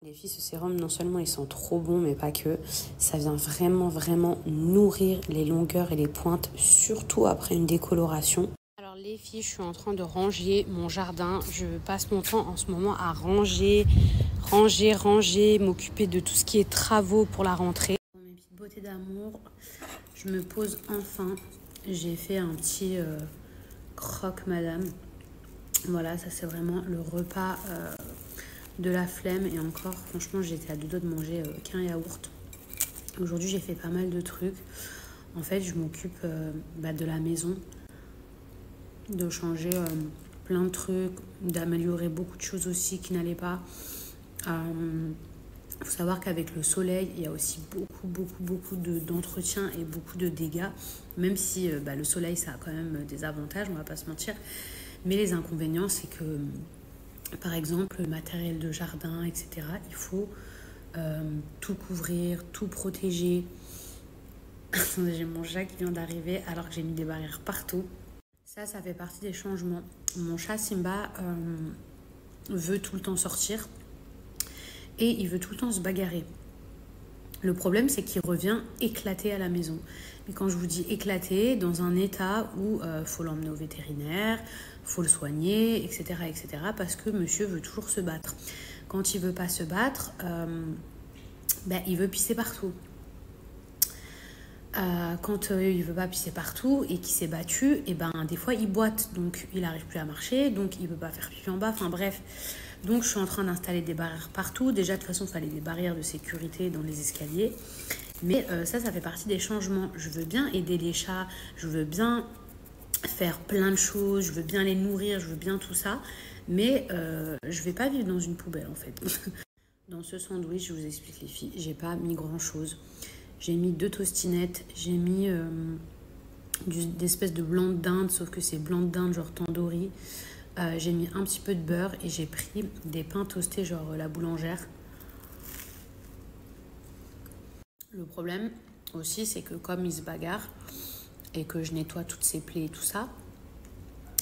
Les filles, ce sérum, non seulement ils sont trop bons, mais pas que. Ça vient vraiment nourrir les longueurs et les pointes, surtout après une décoloration. Alors les filles, je suis en train de ranger mon jardin. Je passe mon temps en ce moment à ranger, m'occuper de tout ce qui est travaux pour la rentrée. Pour mes petites beautés d'amour, je me pose enfin. J'ai fait un petit croque madame. Voilà, ça c'est vraiment le repas de la flemme. Et encore, franchement, j'étais à deux doigts de manger qu'un yaourt. Aujourd'hui, j'ai fait pas mal de trucs. En fait, je m'occupe de la maison, de changer plein de trucs, d'améliorer beaucoup de choses aussi qui n'allaient pas. Faut savoir qu'avec le soleil, il y a aussi beaucoup d'entretien et beaucoup de dégâts. Même si le soleil, ça a quand même des avantages, on va pas se mentir. Mais les inconvénients, c'est que, par exemple, le matériel de jardin, etc., il faut tout couvrir, tout protéger. J'ai mon chat qui vient d'arriver alors que j'ai mis des barrières partout. Ça fait partie des changements. Mon chat Simba veut tout le temps sortir et il veut tout le temps se bagarrer. Le problème, c'est qu'il revient éclaté à la maison. Mais quand je vous dis éclaté, dans un état où faut l'emmener au vétérinaire, faut le soigner, etc., parce que monsieur veut toujours se battre. Quand il veut pas se battre, il veut pisser partout. Quand il veut pas pisser partout et qu'il s'est battu, et des fois il boite, donc il n'arrive plus à marcher, donc il peut pas faire pipi en bas, enfin bref. Donc je suis en train d'installer des barrières partout. Déjà de toute façon il fallait des barrières de sécurité dans les escaliers. Mais ça fait partie des changements. Je veux bien aider les chats, je veux bien faire plein de choses, je veux bien les nourrir, je veux bien tout ça. Mais je vais pas vivre dans une poubelle en fait. Dans ce sandwich, je vous explique les filles, j'ai pas mis grand chose. J'ai mis 2 tostinettes, j'ai mis d'espèces de blanc de dinde, sauf que c'est blanc de dinde genre tandoori. J'ai mis un petit peu de beurre et j'ai pris des pains toastés genre la boulangère. Le problème aussi, c'est que comme il se bagarre et que je nettoie toutes ses plaies et tout ça,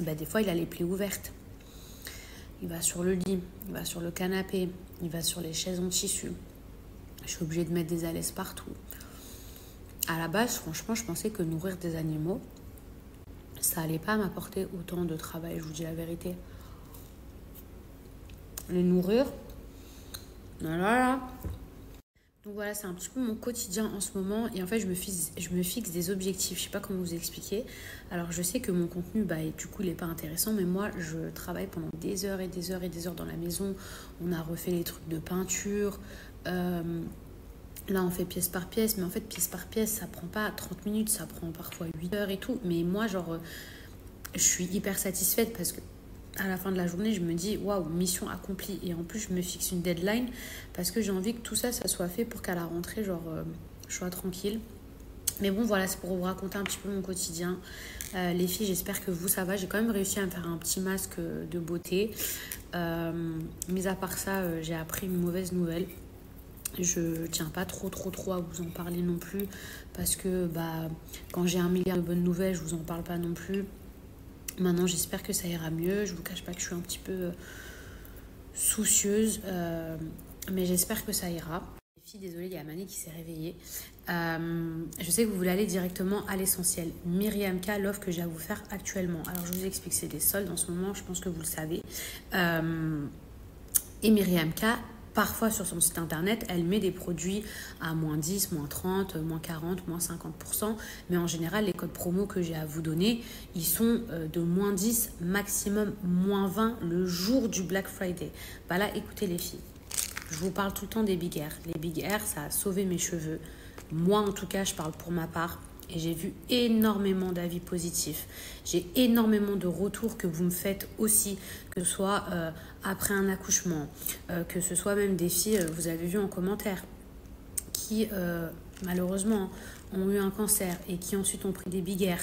des fois il a les plaies ouvertes. Il va sur le lit, il va sur le canapé, il va sur les chaises en tissu. Je suis obligée de mettre des alaises partout. À la base, franchement, je pensais que nourrir des animaux, ça allait pas m'apporter autant de travail, je vous dis la vérité. Les nourrir, voilà. Donc voilà, c'est un petit peu mon quotidien en ce moment. Et en fait, je me fixe des objectifs. Je sais pas comment vous expliquer. Alors, je sais que mon contenu, du coup, il est pas intéressant. Mais moi, je travaille pendant des heures et des heures et des heures dans la maison. On a refait les trucs de peinture. Là, on fait pièce par pièce. Mais en fait, pièce par pièce, ça prend pas 30 minutes. Ça prend parfois 8 heures et tout. Mais moi, je suis hyper satisfaite parce que à la fin de la journée, je me dis waouh, mission accomplie. Et en plus, je me fixe une deadline parce que j'ai envie que tout ça soit fait pour qu'à la rentrée, je sois tranquille. Mais bon, voilà, c'est pour vous raconter un petit peu mon quotidien. Les filles, j'espère que vous, ça va. J'ai quand même réussi à me faire un petit masque de beauté. Mis à part ça, j'ai appris une mauvaise nouvelle. Je tiens pas trop à vous en parler non plus parce que quand j'ai 1 milliard de bonnes nouvelles, je vous en parle pas non plus. Maintenant, j'espère que ça ira mieux. Je vous cache pas que je suis un petit peu soucieuse, mais j'espère que ça ira. Les filles, désolée, il y a Mané qui s'est réveillée. Je sais que vous voulez aller directement à l'essentiel. Myriam K, l'offre que j'ai à vous faire actuellement. Alors, je vous explique, c'est des soldes en ce moment, je pense que vous le savez. Et Myriam K, parfois sur son site internet, elle met des produits à moins 10, moins 30, moins 40, moins 50%. Mais en général, les codes promo que j'ai à vous donner, ils sont de moins 10, maximum moins 20 le jour du Black Friday. Là, écoutez les filles, je vous parle tout le temps des Big Air. Les Big Air, ça a sauvé mes cheveux. Moi, en tout cas, je parle pour ma part. Et j'ai vu énormément d'avis positifs. J'ai énormément de retours que vous me faites aussi, que ce soit après un accouchement, que ce soit même des filles, vous avez vu en commentaire, qui malheureusement ont eu un cancer et qui ensuite ont pris des Big Air.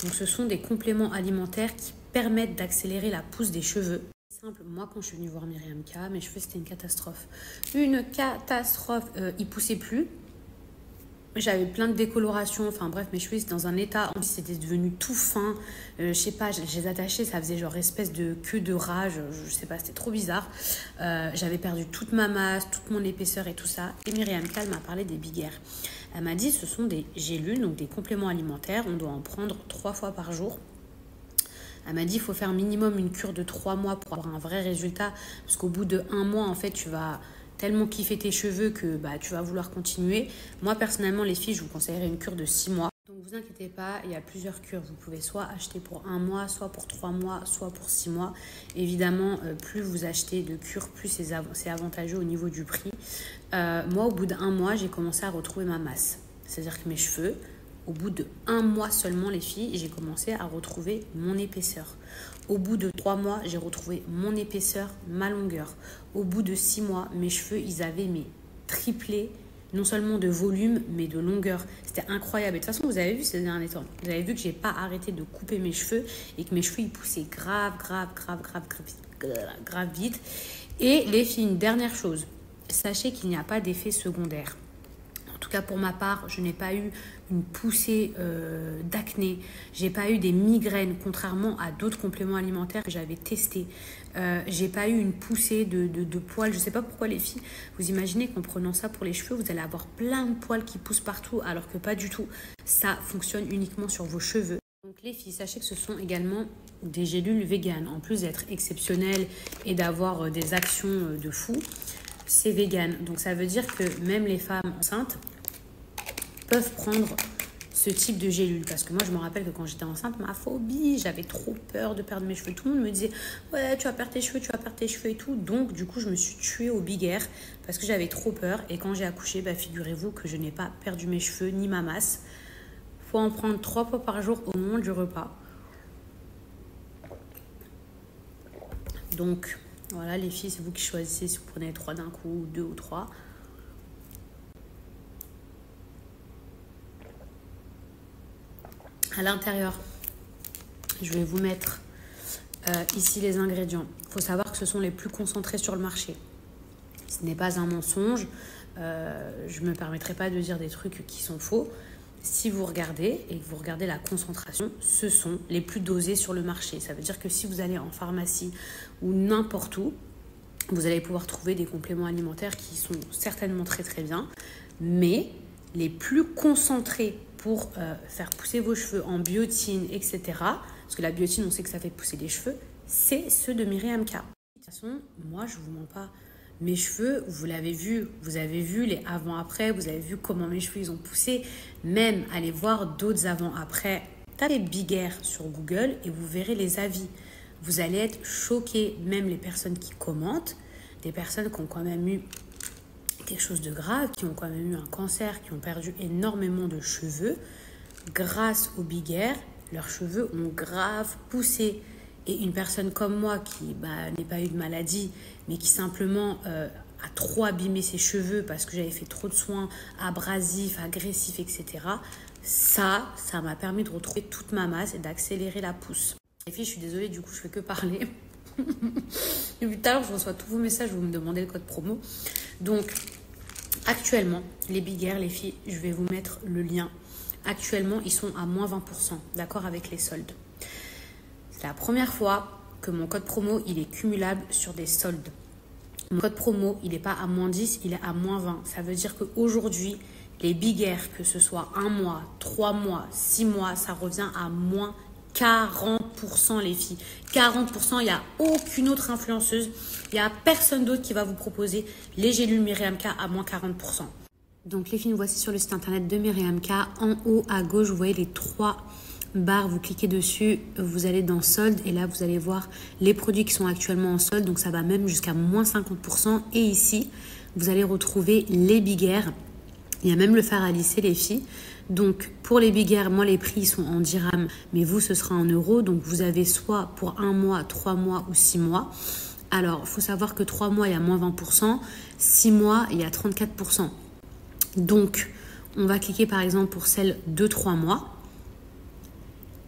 Donc ce sont des compléments alimentaires qui permettent d'accélérer la pousse des cheveux. Simple, moi quand je suis venue voir Myriam K, mes cheveux c'était une catastrophe. Une catastrophe, ils poussaient plus. J'avais plein de décolorations, enfin bref, mes cheveux étaient dans un état, c'était devenu tout fin. Je sais pas, je les attachais, ça faisait genre espèce de queue de rage, je sais pas, c'était trop bizarre. J'avais perdu toute ma masse, toute mon épaisseur et tout ça. Et Myriam K m'a parlé des Big Air. Elle m'a dit ce sont des gélules, donc des compléments alimentaires, on doit en prendre 3 fois par jour. Elle m'a dit il faut faire minimum une cure de 3 mois pour avoir un vrai résultat, parce qu'au bout de 1 mois, en fait, tu vas tellement kiffer tes cheveux que tu vas vouloir continuer. Moi, personnellement, les filles, je vous conseillerais une cure de 6 mois. Donc, vous inquiétez pas, il y a plusieurs cures. Vous pouvez soit acheter pour 1 mois, soit pour 3 mois, soit pour 6 mois. Évidemment, plus vous achetez de cures, plus c'est avantageux au niveau du prix. Moi, au bout d'1 mois, j'ai commencé à retrouver ma masse. C'est-à-dire que mes cheveux, au bout de 1 mois seulement, les filles, j'ai commencé à retrouver mon épaisseur. Au bout de 3 mois, j'ai retrouvé mon épaisseur, ma longueur. Au bout de 6 mois, mes cheveux, ils avaient triplé, non seulement de volume, mais de longueur. C'était incroyable. Et de toute façon, vous avez vu ces derniers temps. Vous avez vu que je n'ai pas arrêté de couper mes cheveux et que mes cheveux, ils poussaient grave vite. Et les filles, une dernière chose. Sachez qu'il n'y a pas d'effet secondaire. En tout cas, pour ma part, je n'ai pas eu une poussée d'acné. J'ai pas eu des migraines, contrairement à d'autres compléments alimentaires que j'avais testés. J'ai pas eu une poussée de poils. Je sais pas pourquoi les filles, vous imaginez qu'en prenant ça pour les cheveux, vous allez avoir plein de poils qui poussent partout, alors que pas du tout. Ça fonctionne uniquement sur vos cheveux. Donc les filles, sachez que ce sont également des gélules véganes. En plus d'être exceptionnelles et d'avoir des actions de fou, c'est vegan. Donc ça veut dire que même les femmes enceintes peuvent prendre ce type de gélule. Parce que moi, je me rappelle que quand j'étais enceinte, ma phobie, j'avais trop peur de perdre mes cheveux. Tout le monde me disait, ouais, tu vas perdre tes cheveux, tu vas perdre tes cheveux et tout. Donc, du coup, je me suis tuée au Big Air parce que j'avais trop peur. Et quand j'ai accouché, figurez-vous que je n'ai pas perdu mes cheveux ni ma masse. Il faut en prendre 3 fois par jour au moment du repas. Donc, voilà, les filles, c'est vous qui choisissez si vous prenez 3 d'un coup, 2 ou 3. À l'intérieur, je vais vous mettre ici les ingrédients. Il faut savoir que ce sont les plus concentrés sur le marché. Ce n'est pas un mensonge. Je ne me permettrai pas de dire des trucs qui sont faux. Si vous regardez et que vous regardez la concentration, ce sont les plus dosés sur le marché. Ça veut dire que si vous allez en pharmacie ou n'importe où, vous allez pouvoir trouver des compléments alimentaires qui sont certainement très très bien, mais les plus concentrés pour faire pousser vos cheveux en biotine, etc. Parce que la biotine, on sait que ça fait pousser les cheveux, c'est ceux de Myriam K. De toute façon, moi, je ne vous mens pas. Mes cheveux, vous l'avez vu, vous avez vu les avant-après, vous avez vu comment mes cheveux ils ont poussé. Même, allez voir d'autres avant-après. Tapez Big Air sur Google et vous verrez les avis. Vous allez être choqués, même les personnes qui commentent, des personnes qui ont quand même eu quelque chose de grave, qui ont quand même eu un cancer, qui ont perdu énormément de cheveux. Grâce au Big Air, leurs cheveux ont grave poussé. Et une personne comme moi qui n'ait pas eu de maladie, mais qui simplement a trop abîmé ses cheveux parce que j'avais fait trop de soins abrasifs, agressifs, etc. Ça m'a permis de retrouver toute ma masse et d'accélérer la pousse. Les filles, je suis désolée, du coup, je fais que parler. Depuis tout à l'heure, je reçois tous vos messages, vous me demandez le code promo. Donc, actuellement, les Big Air, les filles, je vais vous mettre le lien. Actuellement, ils sont à moins 20%, d'accord, avec les soldes. C'est la première fois que mon code promo, il est cumulable sur des soldes. Mon code promo, il n'est pas à moins 10, il est à moins 20. Ça veut dire qu'aujourd'hui, les Big Air, que ce soit 1 mois, 3 mois, 6 mois, ça revient à moins 40% les filles. 40%, il n'y a aucune autre influenceuse, il n'y a personne d'autre qui va vous proposer les gélules Myriam K à moins 40%. Donc les filles, nous voici sur le site internet de Myriam K. En haut à gauche, vous voyez les 3 barres, vous cliquez dessus, vous allez dans solde et là vous allez voir les produits qui sont actuellement en solde, donc ça va même jusqu'à moins 50%. Et ici, vous allez retrouver les Big Air. Il y a même le fard à lisser les filles. Donc pour les Big Air, moi les prix sont en dirhams, mais vous ce sera en euros. Donc vous avez soit pour 1 mois, 3 mois ou 6 mois. Alors il faut savoir que 3 mois il y a moins 20%, 6 mois il y a 34%. Donc on va cliquer par exemple pour celle de 3 mois.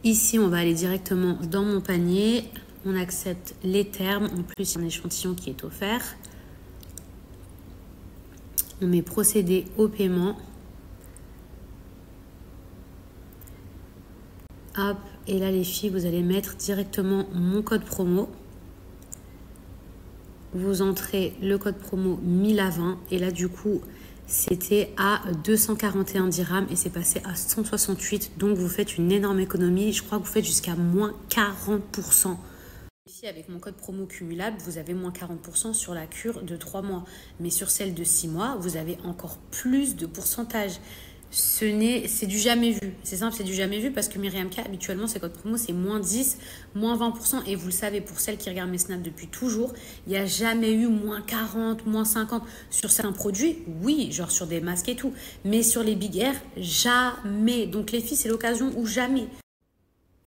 Ici on va aller directement dans mon panier. On accepte les termes. En plus il y a un échantillon qui est offert. On met procéder au paiement. Et là, les filles, vous allez mettre directement mon code promo. Vous entrez le code promo 1000 à 20. Et là, du coup, c'était à 241 dirhams et c'est passé à 168. Donc, vous faites une énorme économie. Je crois que vous faites jusqu'à moins 40%. Ici, avec mon code promo cumulable, vous avez moins 40% sur la cure de 3 mois. Mais sur celle de 6 mois, vous avez encore plus de pourcentage. C'est du jamais vu. C'est simple, c'est du jamais vu parce que Myriam K, habituellement, ses codes promo, c'est moins 10, moins 20%. Et vous le savez, pour celles qui regardent mes snaps depuis toujours, il n'y a jamais eu moins 40, moins 50. Sur certains produits, oui, genre sur des masques et tout. Mais sur les Big Air, jamais. Donc les filles, c'est l'occasion ou jamais.